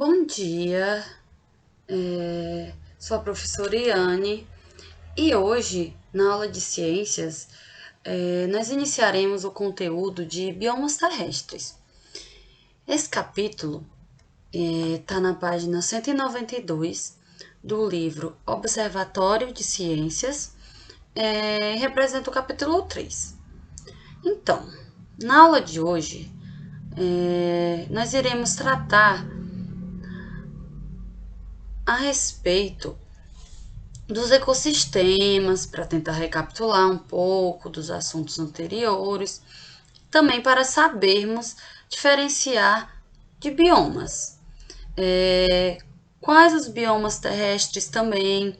Bom dia, sou a professora Iane e hoje, na aula de ciências, nós iniciaremos o conteúdo de biomas terrestres. Esse capítulo está na página 192 do livro Observatório de Ciências, representa o capítulo 3. Então, na aula de hoje, nós iremos tratar a respeito dos ecossistemas, para tentar recapitular um pouco dos assuntos anteriores, também para sabermos diferenciar de biomas. Quais os biomas terrestres também,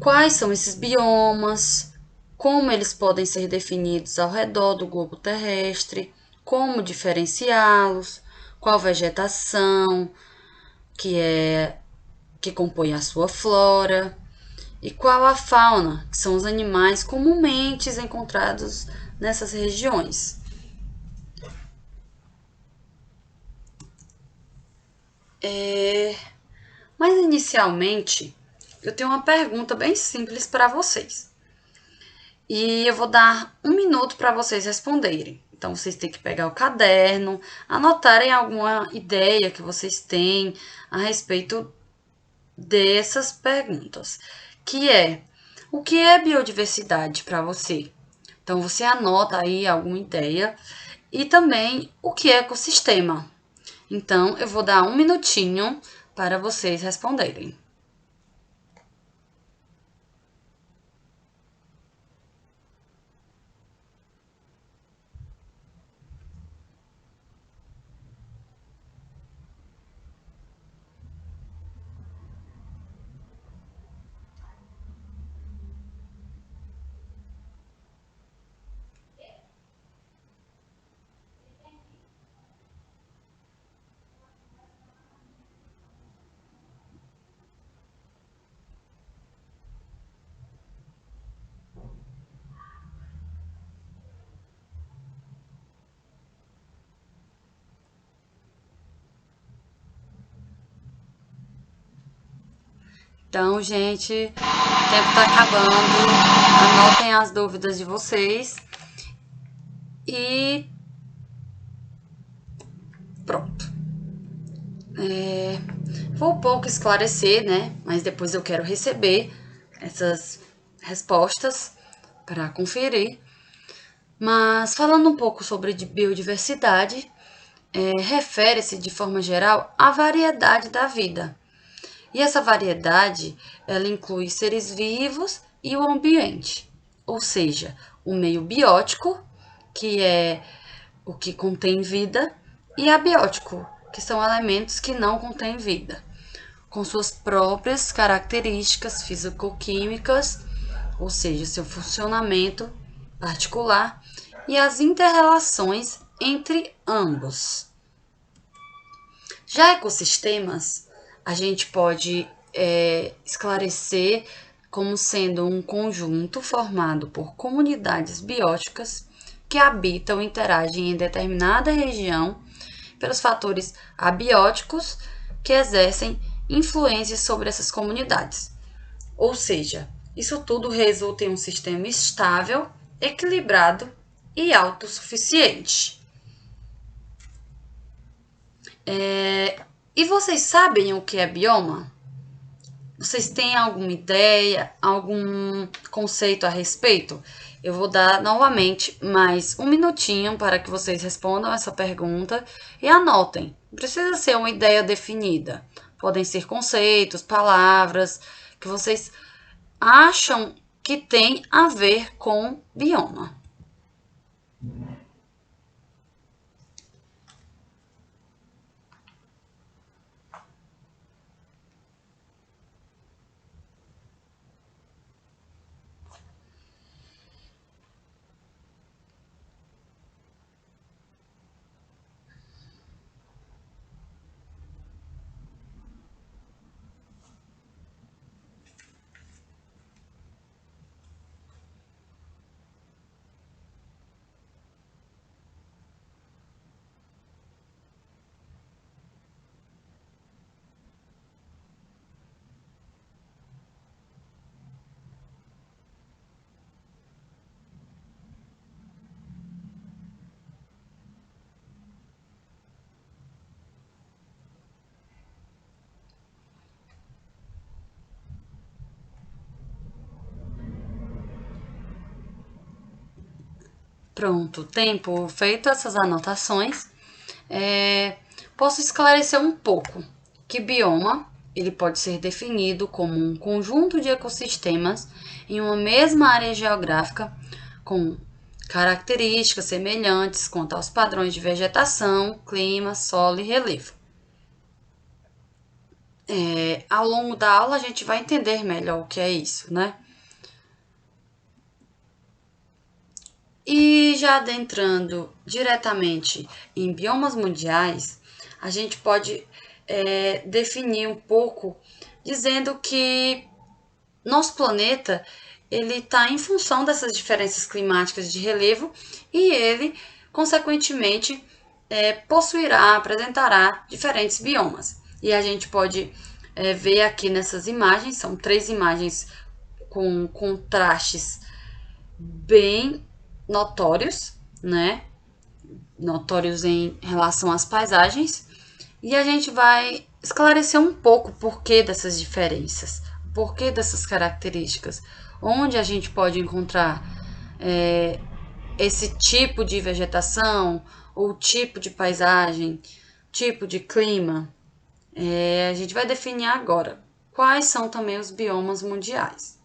quais são esses biomas, como eles podem ser definidos ao redor do globo terrestre, como diferenciá-los, qual vegetação que compõe a sua flora, e qual a fauna, que são os animais comumente encontrados nessas regiões. Mas inicialmente, eu tenho uma pergunta bem simples para vocês. E eu vou dar 1 minuto para vocês responderem. Então vocês têm que pegar o caderno, anotarem alguma ideia que vocês têm a respeito dessas perguntas, que é: o que é biodiversidade para você? Então você anota aí alguma ideia e também o que é ecossistema. Então eu vou dar 1 minutinho para vocês responderem. Então, gente, o tempo está acabando. Anotem as dúvidas de vocês. E pronto. Vou um pouco esclarecer, né? Mas depois eu quero receber essas respostas para conferir. Mas falando um pouco sobre biodiversidade, refere-se de forma geral à variedade da vida. E essa variedade, ela inclui seres vivos e o ambiente, ou seja, o meio biótico, que é o que contém vida, e abiótico, que são elementos que não contêm vida, com suas próprias características físico-químicas, ou seja, seu funcionamento particular e as interrelações entre ambos. Já ecossistemas, a gente pode esclarecer como sendo um conjunto formado por comunidades bióticas que habitam e interagem em determinada região pelos fatores abióticos que exercem influência sobre essas comunidades. Ou seja, isso tudo resulta em um sistema estável, equilibrado e autossuficiente. E vocês sabem o que é bioma? Vocês têm alguma ideia, algum conceito a respeito? Eu vou dar novamente mais 1 minutinho para que vocês respondam essa pergunta e anotem. Não precisa ser uma ideia definida. Podem ser conceitos, palavras que vocês acham que tem a ver com bioma. Pronto, tempo feito essas anotações, posso esclarecer um pouco que bioma ele pode ser definido como um conjunto de ecossistemas em uma mesma área geográfica com características semelhantes quanto aos padrões de vegetação, clima, solo e relevo. Ao longo da aula a gente vai entender melhor o que é isso, né? E já adentrando diretamente em biomas mundiais, a gente pode definir um pouco dizendo que nosso planeta ele está em função dessas diferenças climáticas de relevo e ele, consequentemente, apresentará diferentes biomas. E a gente pode ver aqui nessas imagens, são 3 imagens com contrastes bem notórios, né? Notórios em relação às paisagens. E a gente vai esclarecer um pouco o porquê dessas diferenças, o porquê dessas características, onde a gente pode encontrar esse tipo de vegetação, ou tipo de paisagem, tipo de clima. A gente vai definir agora quais são também os biomas mundiais.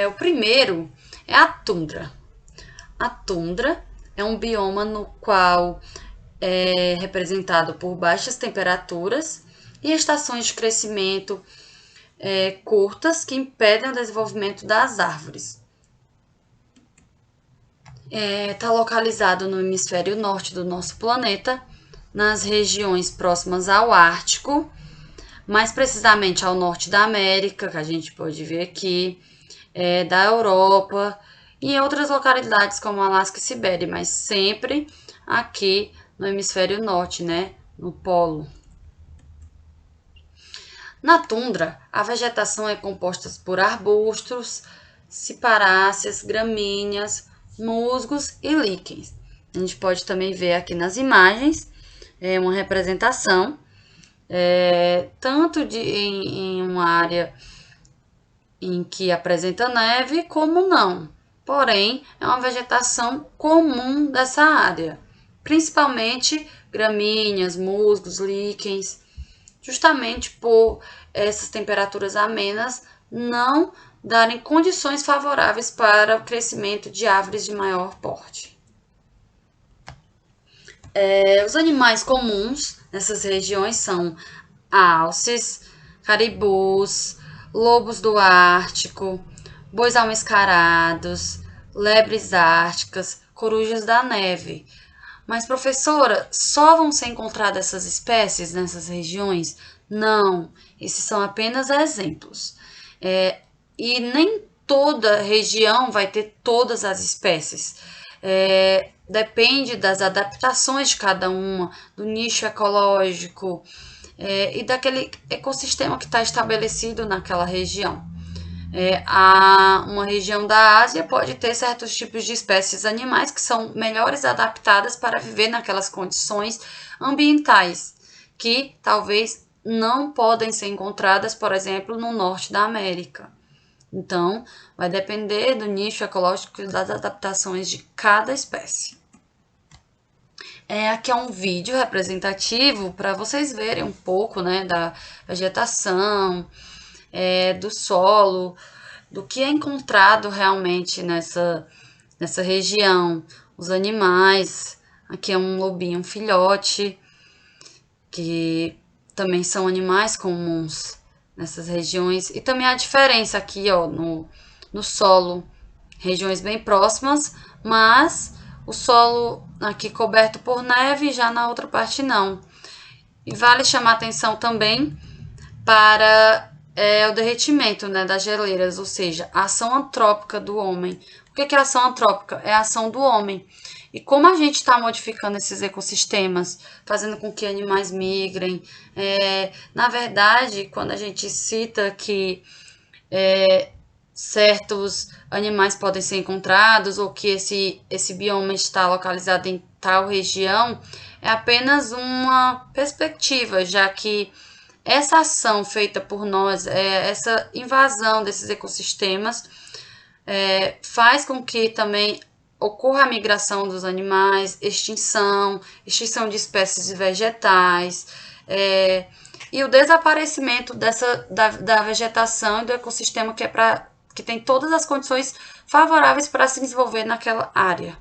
O primeiro é a tundra. A tundra é um bioma no qual é representado por baixas temperaturas e estações de crescimento curtas que impedem o desenvolvimento das árvores. Está localizado no hemisfério norte do nosso planeta, nas regiões próximas ao Ártico, mais precisamente ao norte da América, que a gente pode ver aqui, da Europa e em outras localidades como Alasca e Sibéria, mas sempre aqui no hemisfério norte, né, no polo. Na tundra, a vegetação é composta por arbustos, ciparáceas, gramíneas, musgos e líquens. A gente pode também ver aqui nas imagens uma representação, tanto em uma área em que apresenta neve, como não. Porém, é uma vegetação comum dessa área, principalmente gramíneas, musgos, líquens, justamente por essas temperaturas amenas não darem condições favoráveis para o crescimento de árvores de maior porte. Os animais comuns nessas regiões são alces, caribus, lobos do Ártico, bois almiscarados, lebres árticas, corujas da neve. Mas, professora, só vão ser encontradas essas espécies nessas regiões? Não, esses são apenas exemplos. E nem toda região vai ter todas as espécies. Depende das adaptações de cada uma, do nicho ecológico e daquele ecossistema que está estabelecido naquela região. Uma região da Ásia pode ter certos tipos de espécies animais que são melhores adaptadas para viver naquelas condições ambientais, que talvez não podem ser encontradas, por exemplo, no norte da América. Então, vai depender do nicho ecológico e das adaptações de cada espécie. Aqui é um vídeo representativo para vocês verem um pouco, né, da vegetação, do solo, do que é encontrado realmente nessa região. Os animais, aqui é um lobinho filhote, que também são animais comuns nessas regiões. E também a diferença aqui, ó, no solo, regiões bem próximas, mas o solo aqui coberto por neve, já na outra parte não. E vale chamar atenção também para o derretimento, né, das geleiras, ou seja, a ação antrópica do homem. O que é a ação antrópica? É a ação do homem. E como a gente está modificando esses ecossistemas, fazendo com que animais migrem, na verdade, quando a gente cita que certos animais podem ser encontrados ou que esse bioma está localizado em tal região, é apenas uma perspectiva, já que essa ação feita por nós, essa invasão desses ecossistemas, faz com que também ocorra a migração dos animais, extinção de espécies vegetais, e o desaparecimento da vegetação e do ecossistema que tem todas as condições favoráveis para se desenvolver naquela área.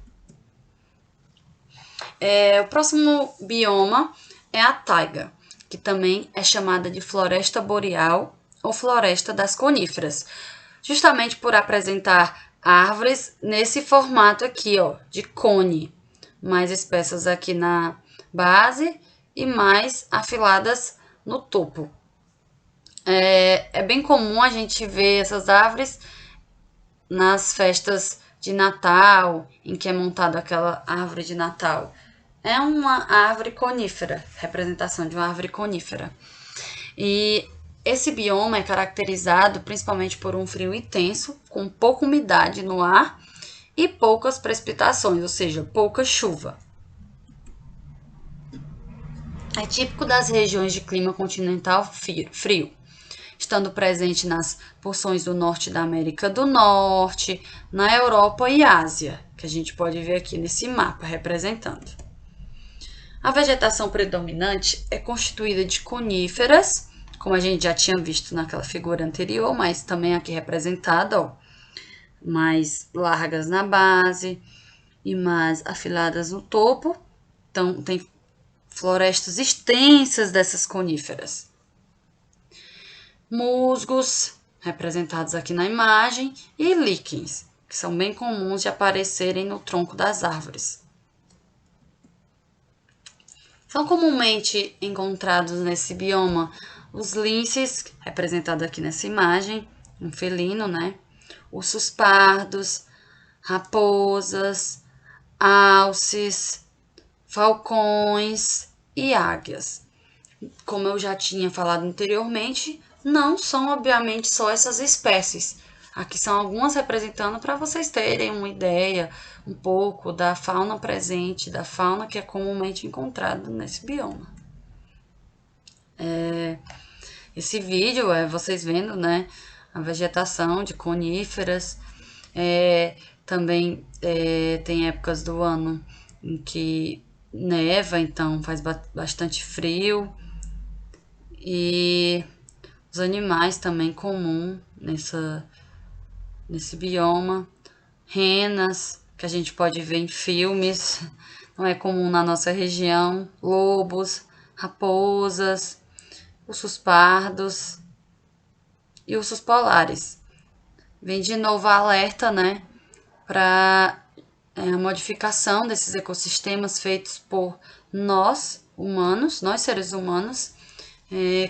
O próximo bioma é a taiga, que também é chamada de floresta boreal ou floresta das coníferas, justamente por apresentar árvores nesse formato aqui, ó, de cone, mais espessas aqui na base e mais afiladas no topo. É bem comum a gente ver essas árvores nas festas de Natal, em que é montada aquela árvore de Natal. É uma árvore conífera, representação de uma árvore conífera. E esse bioma é caracterizado principalmente por um frio intenso, com pouca umidade no ar e poucas precipitações, ou seja, pouca chuva. É típico das regiões de clima continental frio, estando presente nas porções do norte da América do Norte, na Europa e Ásia, que a gente pode ver aqui nesse mapa representando. A vegetação predominante é constituída de coníferas, como a gente já tinha visto naquela figura anterior, mas também aqui representada, ó, mais largas na base e mais afiladas no topo. Então, tem florestas extensas dessas coníferas. Musgos, representados aqui na imagem, e líquens, que são bem comuns de aparecerem no tronco das árvores. São comumente encontrados nesse bioma os linces, representado aqui nessa imagem, um felino, né? Ursos pardos, raposas, alces, falcões e águias. Como eu já tinha falado anteriormente, não são obviamente só essas espécies. Aqui são algumas representando para vocês terem uma ideia um pouco da fauna presente, da fauna que é comumente encontrada nesse bioma. Esse vídeo é vocês vendo, né, a vegetação de coníferas. Também tem épocas do ano em que neva, então faz bastante frio. E os animais também comum nesse bioma. Renas, que a gente pode ver em filmes, não é comum na nossa região. Lobos, raposas, ursos pardos e ursos polares. Vem de novo alerta, né, para a modificação desses ecossistemas feitos por nós, humanos, nós seres humanos,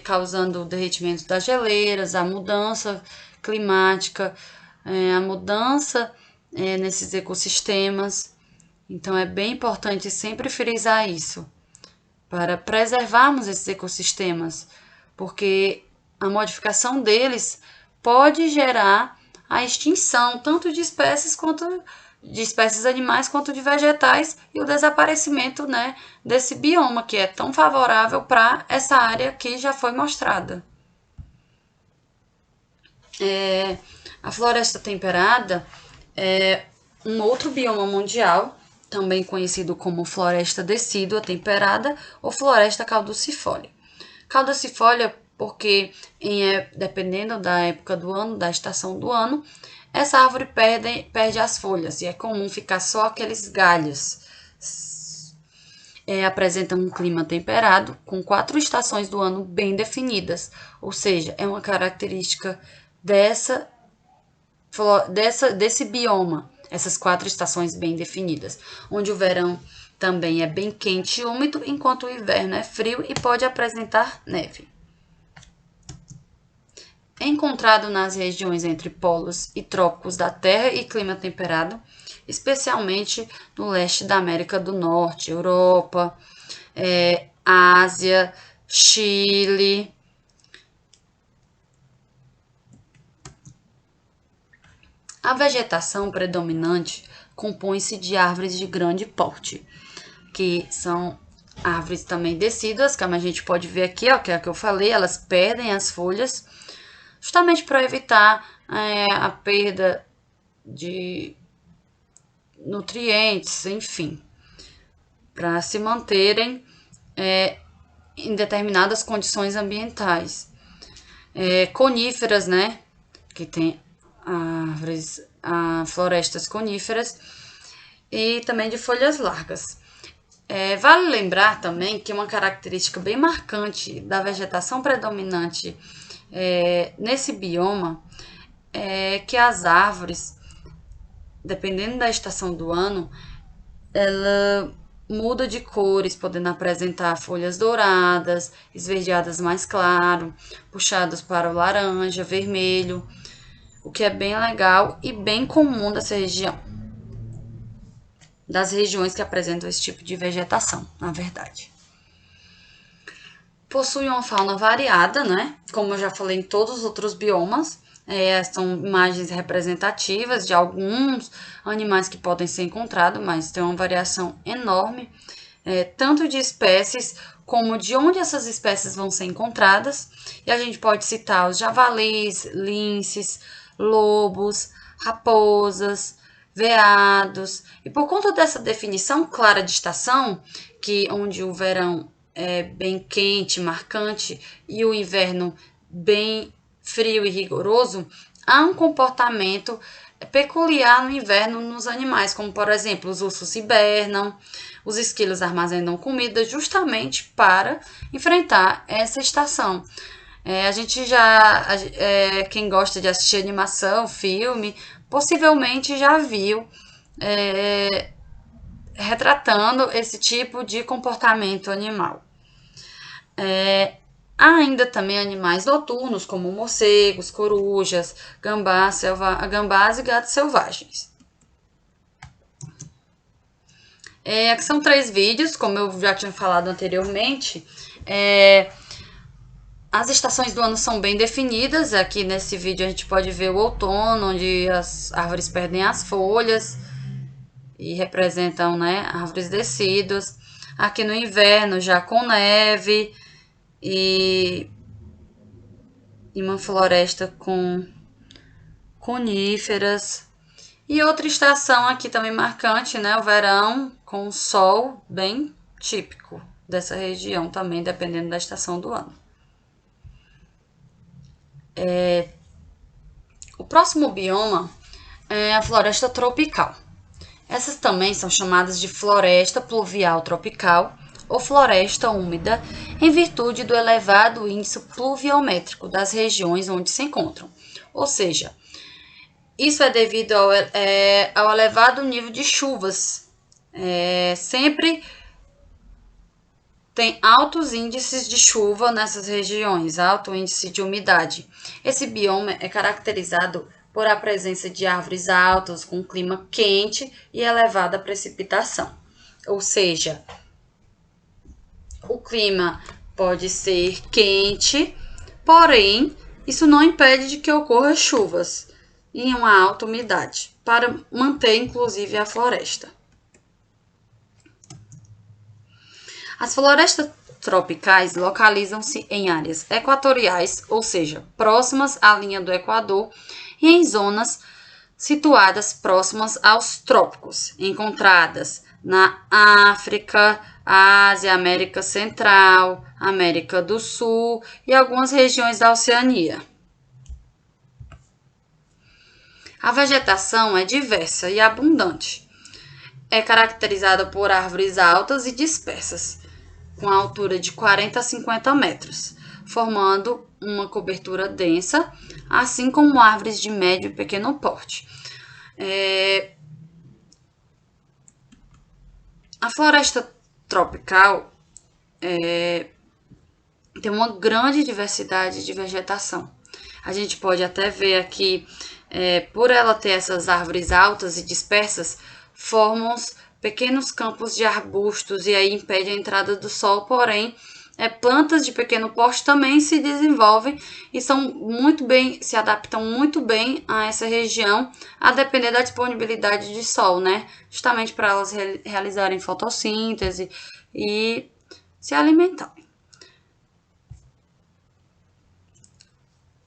causando o derretimento das geleiras, a mudança climática, a mudança nesses ecossistemas. Então, é bem importante sempre frisar isso, para preservarmos esses ecossistemas, porque a modificação deles pode gerar a extinção tanto de espécies animais quanto de vegetais e o desaparecimento, né, desse bioma que é tão favorável para essa área que já foi mostrada. A floresta temperada é um outro bioma mundial, também conhecido como floresta decídua temperada ou floresta caducifólia. Caducifólia porque, dependendo da época do ano, da estação do ano, essa árvore perde as folhas e é comum ficar só aqueles galhos. Apresenta um clima temperado, com 4 estações do ano bem definidas, ou seja, é uma característica desse bioma, essas 4 estações bem definidas, onde o verão também é bem quente e úmido, enquanto o inverno é frio e pode apresentar neve. É encontrado nas regiões entre polos e trópicos da Terra e clima temperado, especialmente no leste da América do Norte, Europa, Ásia, Chile. A vegetação predominante compõe-se de árvores de grande porte, que são árvores também decíduas, como a gente pode ver aqui, ó, que é a que eu falei, elas perdem as folhas, justamente para evitar a perda de nutrientes, enfim, para se manterem em determinadas condições ambientais. Coníferas, né, que tem árvores, florestas coníferas e também de folhas largas. Vale lembrar também que uma característica bem marcante da vegetação predominante nesse bioma é que as árvores, dependendo da estação do ano, ela muda de cores, podendo apresentar folhas douradas, esverdeadas mais claro, puxadas para o laranja, vermelho, o que é bem legal e bem comum dessa região, das regiões que apresentam esse tipo de vegetação, na verdade. Possui uma fauna variada, né? Como eu já falei em todos os outros biomas. São imagens representativas de alguns animais que podem ser encontrados, mas tem uma variação enorme, tanto de espécies como de onde essas espécies vão ser encontradas. E a gente pode citar os javalis, linces, lobos, raposas, veados. E por conta dessa definição clara de estação, que onde o verão é bem quente, marcante, e o inverno bem frio e rigoroso, há um comportamento peculiar no inverno nos animais, como por exemplo, os ursos hibernam, os esquilos armazenam comida justamente para enfrentar essa estação. A gente quem gosta de assistir animação, filme, possivelmente já viu retratando esse tipo de comportamento animal. Há ainda também animais noturnos, como morcegos, corujas, gambás e gatos selvagens. Aqui são 3 vídeos, como eu já tinha falado anteriormente. As estações do ano são bem definidas. Aqui nesse vídeo a gente pode ver o outono, onde as árvores perdem as folhas e representam, né, árvores decíduas. Aqui no inverno, já com neve e uma floresta com coníferas. E outra estação aqui também marcante, né, o verão, com o sol bem típico dessa região também, dependendo da estação do ano. O próximo bioma é a floresta tropical. Essas também são chamadas de floresta pluvial tropical ou floresta úmida, em virtude do elevado índice pluviométrico das regiões onde se encontram. Ou seja, isso é devido ao elevado nível de chuvas. Sempre tem altos índices de chuva nessas regiões, alto índice de umidade. Esse bioma é caracterizado por a presença de árvores altas, com clima quente e elevada precipitação. Ou seja, o clima pode ser quente, porém, isso não impede de que ocorra chuvas em uma alta umidade, para manter inclusive a floresta. As florestas tropicais localizam-se em áreas equatoriais, ou seja, próximas à linha do Equador, e em zonas situadas próximas aos trópicos, encontradas na África, Ásia, América Central, América do Sul e algumas regiões da Oceania. A vegetação é diversa e abundante. É caracterizada por árvores altas e dispersas, com altura de 40 a 50 metros, formando uma cobertura densa, assim como árvores de médio e pequeno porte. A floresta tropical tem uma grande diversidade de vegetação. A gente pode até ver aqui, por ela ter essas árvores altas e dispersas, formam pequenos campos de arbustos e aí impede a entrada do sol, porém, plantas de pequeno porte também se desenvolvem e se adaptam muito bem a essa região, a depender da disponibilidade de sol, né? Justamente para elas realizarem fotossíntese e se alimentarem.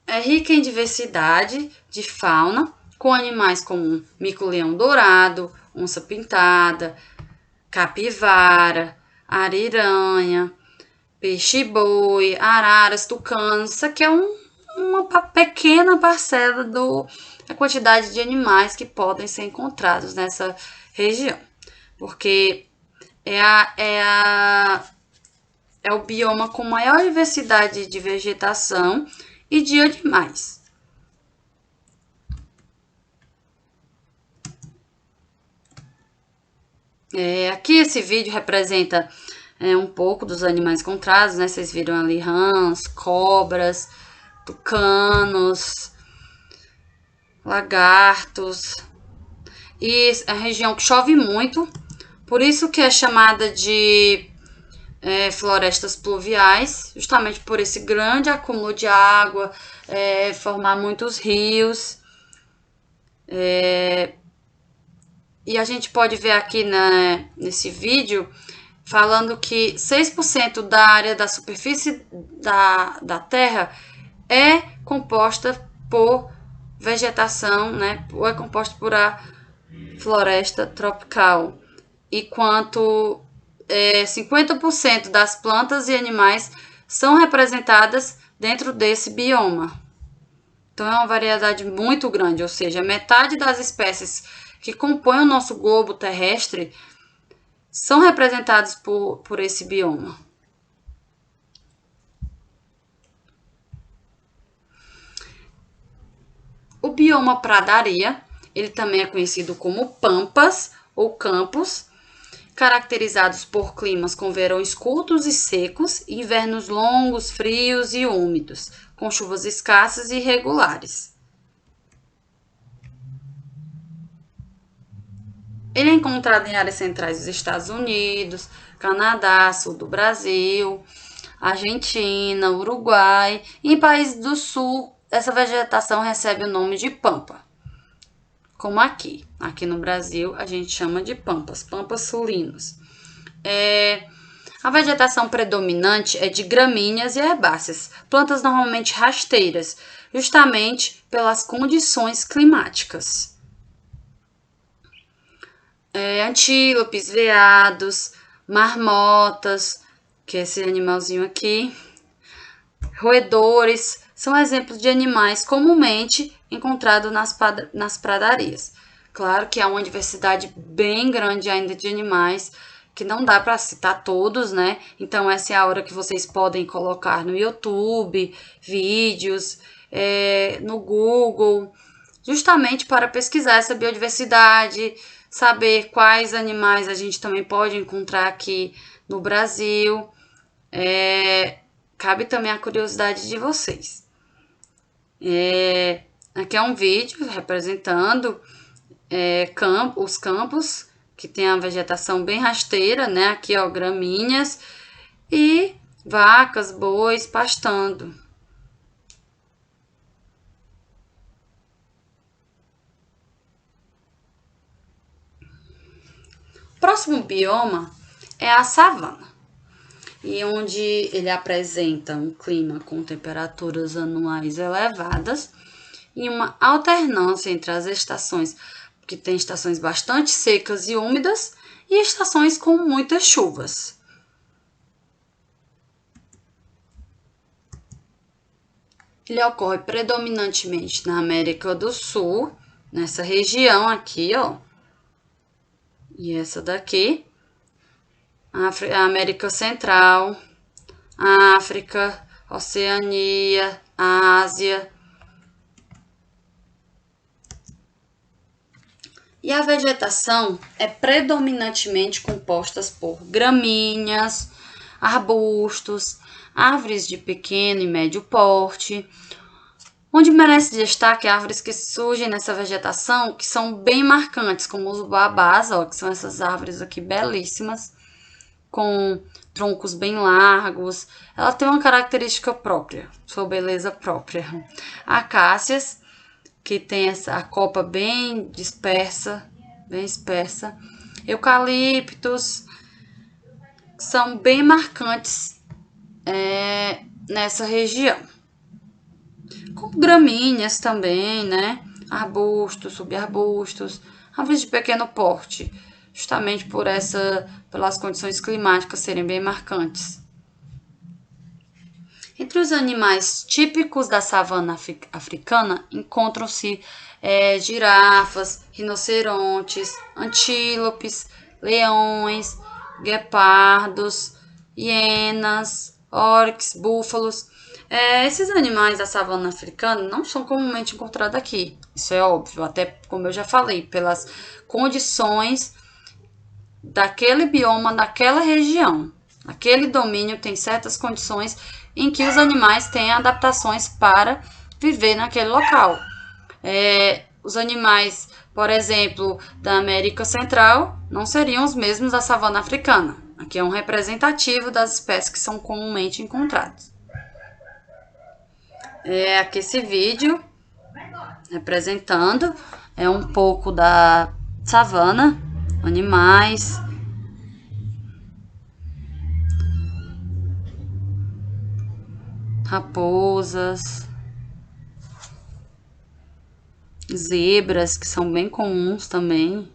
É rica em diversidade de fauna, com animais como mico-leão-dourado, onça-pintada, capivara, ariranha, peixe-boi, araras, tucanos. Isso aqui é uma pequena parcela da quantidade de animais que podem ser encontrados nessa região, porque é o bioma com maior diversidade de vegetação e de animais. Aqui esse vídeo representa um pouco dos animais encontrados, né? Vocês viram ali rãs, cobras, tucanos, lagartos. E a região que chove muito, por isso que é chamada de florestas pluviais, justamente por esse grande acúmulo de água, formar muitos rios. E a gente pode ver aqui nesse vídeo falando que 6% da área da superfície da Terra é composta por vegetação, né? Ou é composta por a floresta tropical. E quanto 50% das plantas e animais são representadas dentro desse bioma. Então é uma variedade muito grande, ou seja, metade das espécies que compõem o nosso globo terrestre são representados por esse bioma. O bioma pradaria, ele também é conhecido como pampas ou campos, caracterizados por climas com verões curtos e secos, invernos longos, frios e úmidos, com chuvas escassas e irregulares. Ele é encontrado em áreas centrais dos Estados Unidos, Canadá, sul do Brasil, Argentina, Uruguai e em países do sul. Essa vegetação recebe o nome de pampa, como aqui. Aqui no Brasil a gente chama de pampas sulinos. A vegetação predominante é de gramíneas e herbáceas, plantas normalmente rasteiras, justamente pelas condições climáticas. Antílopes, veados, marmotas, que é esse animalzinho aqui, roedores, são exemplos de animais comumente encontrados nas pradarias. Claro que há uma diversidade bem grande ainda de animais, que não dá para citar todos, né? Então essa é a hora que vocês podem colocar no YouTube, vídeos, no Google, justamente para pesquisar essa biodiversidade, saber quais animais a gente também pode encontrar aqui no Brasil. Cabe também a curiosidade de vocês. Aqui é um vídeo representando os campos que tem a vegetação bem rasteira, né? Aqui, ó, gramíneas e vacas, bois pastando. O próximo bioma é a savana, e onde ele apresenta um clima com temperaturas anuais elevadas e uma alternância entre as estações, que tem estações bastante secas e úmidas e estações com muitas chuvas. Ele ocorre predominantemente na América do Sul, nessa região aqui, ó, e essa daqui, a América Central, a África, Oceania, a Ásia. E a vegetação é predominantemente composta por gramíneas, arbustos, árvores de pequeno e médio porte, onde merece destaque árvores que surgem nessa vegetação, que são bem marcantes, como os baobás, ó, que são essas árvores aqui belíssimas, com troncos bem largos. Ela tem uma característica própria, sua beleza própria. Acácias, que tem a copa bem dispersa, bem espessa. Eucaliptos, que são bem marcantes nessa região. Com gramíneas também, né? arbustos, subarbustos, árvores de pequeno porte, justamente pelas condições climáticas serem bem marcantes. Entre os animais típicos da savana africana encontram-se girafas, rinocerontes, antílopes, leões, guepardos, hienas, oryx, búfalos. Esses animais da savana africana não são comumente encontrados aqui, isso é óbvio, até como eu já falei, pelas condições daquele bioma, daquela região. Aquele domínio tem certas condições em que os animais têm adaptações para viver naquele local. Os animais, por exemplo, da América Central, não seriam os mesmos da savana africana. Aqui é um representativo das espécies que são comumente encontradas. Aqui esse vídeo representando um pouco da savana, animais, raposas, zebras, que são bem comuns também.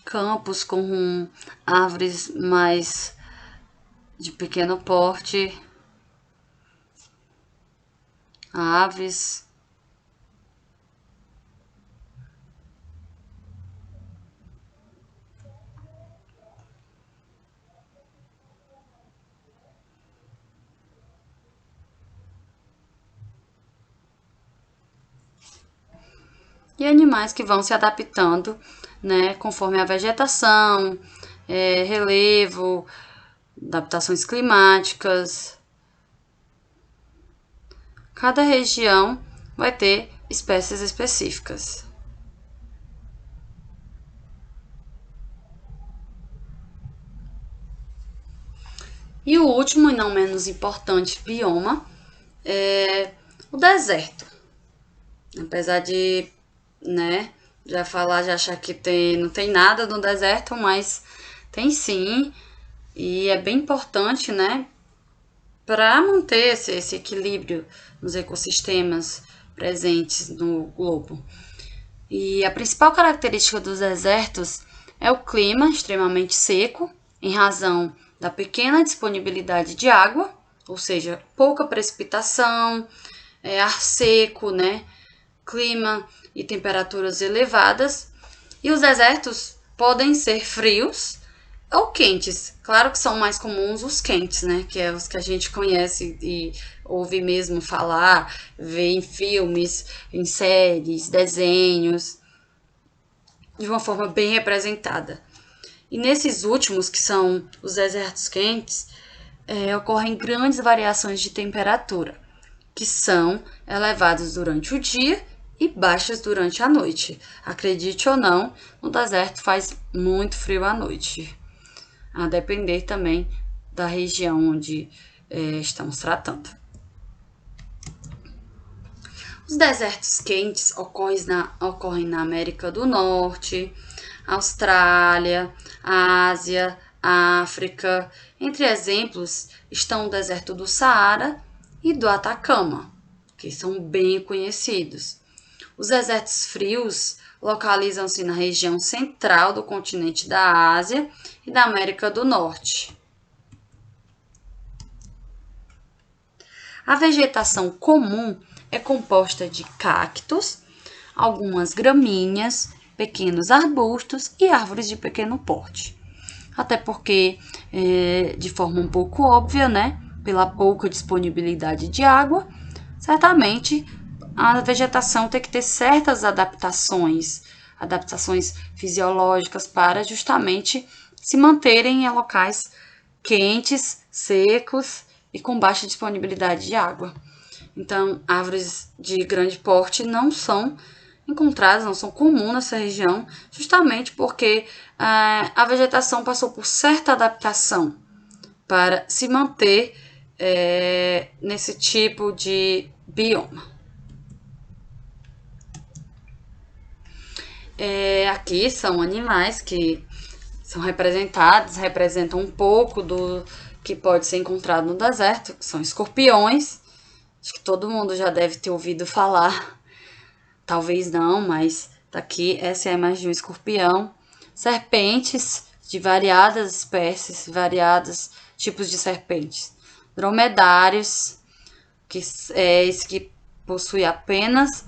Campos com árvores mais de pequeno porte, aves, e animais que vão se adaptando, né, conforme a vegetação, relevo, adaptações climáticas. Cada região vai ter espécies específicas. E o último, e não menos importante, bioma é o deserto. Apesar de, né, já achar que não tem nada no deserto, mas tem sim, e é bem importante, né, para manter esse equilíbrio nos ecossistemas presentes no globo. E a principal característica dos desertos é o clima extremamente seco, em razão da pequena disponibilidade de água, ou seja, pouca precipitação, ar seco, né, clima e temperaturas elevadas. E os desertos podem ser frios ou quentes. Claro que são mais comuns os quentes, né? Que é os que a gente conhece e ouve mesmo falar, vê em filmes, em séries, desenhos, de uma forma bem representada. E nesses últimos, que são os desertos quentes, ocorrem grandes variações de temperatura, que são elevadas durante o dia e baixas durante a noite. Acredite ou não, no deserto faz muito frio à noite, a depender também da região onde estamos tratando. Os desertos quentes ocorrem na América do Norte, Austrália, Ásia, África. Entre exemplos estão o deserto do Saara e do Atacama, que são bem conhecidos. Os desertos frios localizam-se na região central do continente da Ásia e da América do Norte. A vegetação comum é composta de cactos, algumas gramíneas, pequenos arbustos e árvores de pequeno porte. Até porque, de forma um pouco óbvia, né, pela pouca disponibilidade de água, certamente a vegetação tem que ter certas adaptações fisiológicas para justamente se manterem em locais quentes, secos e com baixa disponibilidade de água. Então, árvores de grande porte não são encontradas, não são comuns nessa região, justamente porque a vegetação passou por certa adaptação para se manter nesse tipo de bioma. Aqui são animais que são representados, representam um pouco do que pode ser encontrado no deserto, que são escorpiões. Acho que todo mundo já deve ter ouvido falar, talvez não, mas tá aqui, essa é a imagem de um escorpião. Serpentes de variadas espécies, variados tipos de serpentes. Dromedários, que é esse que possui apenas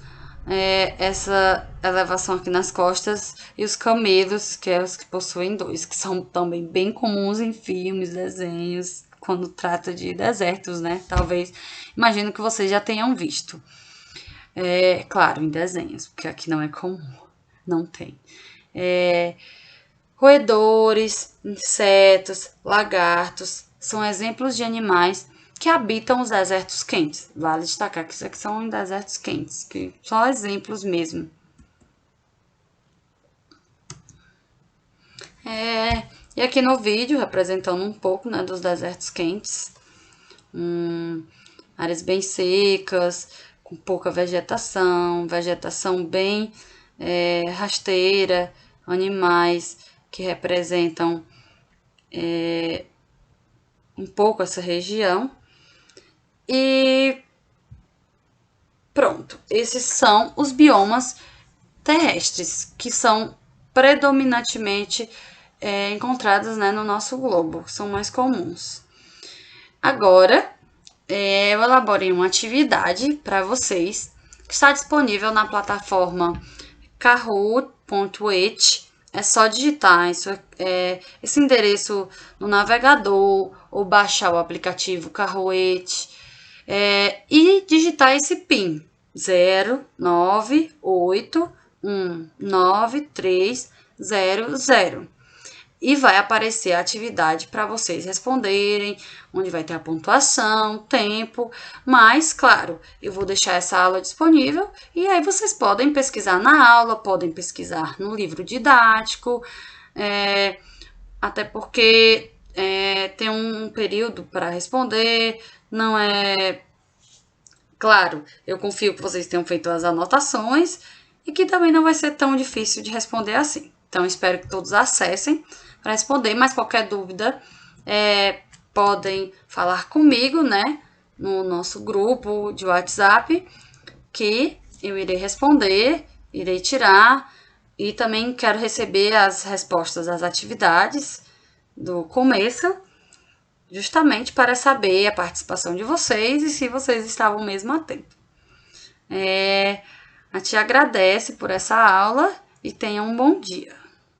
essa elevação aqui nas costas, e os camelos, que é os que possuem dois, que são também bem comuns em filmes, desenhos, quando trata de desertos, né? Talvez, imagino que vocês já tenham visto. Claro, em desenhos, porque aqui não é comum, não tem. Roedores, insetos, lagartos, são exemplos de animais que habitam os desertos quentes. Vale destacar que isso aqui são em desertos quentes, que são exemplos mesmo. E aqui no vídeo, representando um pouco, né, dos desertos quentes. Áreas bem secas, com pouca vegetação bem rasteira, animais que representam um pouco essa região. E pronto, esses são os biomas terrestres, que são predominantemente encontrados, né, no nosso globo, são mais comuns. Agora, eu elaborei uma atividade para vocês, que está disponível na plataforma kahoot.it. É só digitar esse endereço no navegador ou baixar o aplicativo Kahoot e digitar esse PIN 09819300 e vai aparecer a atividade para vocês responderem, onde vai ter a pontuação, tempo, mas, claro, eu vou deixar essa aula disponível e aí vocês podem pesquisar na aula, podem pesquisar no livro didático, até porque tem um período para responder, não é... Claro, eu confio que vocês tenham feito as anotações e que também não vai ser tão difícil de responder assim. Então, espero que todos acessem para responder, mas qualquer dúvida podem falar comigo, né, no nosso grupo de WhatsApp, que eu irei responder, irei tirar, e também quero receber as respostas às atividades do começo, justamente para saber a participação de vocês e se vocês estavam mesmo atentos. A te agradece por essa aula e tenha um bom dia.